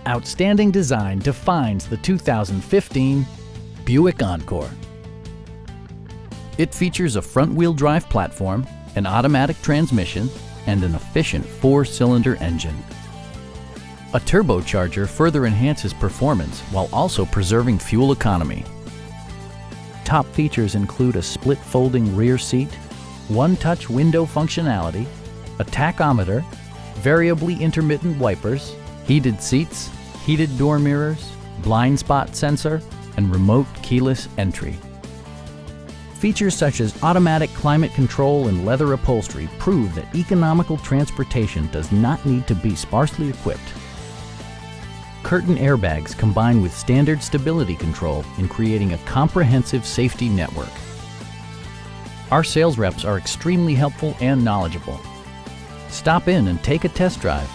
Outstanding design defines the 2015 Buick Encore. It features a front-wheel drive platform, an automatic transmission, and an efficient 4-cylinder engine. A turbocharger further enhances performance while also preserving fuel economy. Top features include a split folding rear seat, one-touch window functionality, a tachometer, variably intermittent wipers, heated seats, heated door mirrors, blind spot sensor, and remote keyless entry. Features such as automatic climate control and leather upholstery prove that economical transportation does not need to be sparsely equipped. Curtain airbags combine with standard stability control in creating a comprehensive safety network. Our sales reps are extremely helpful and knowledgeable. Stop in and take a test drive.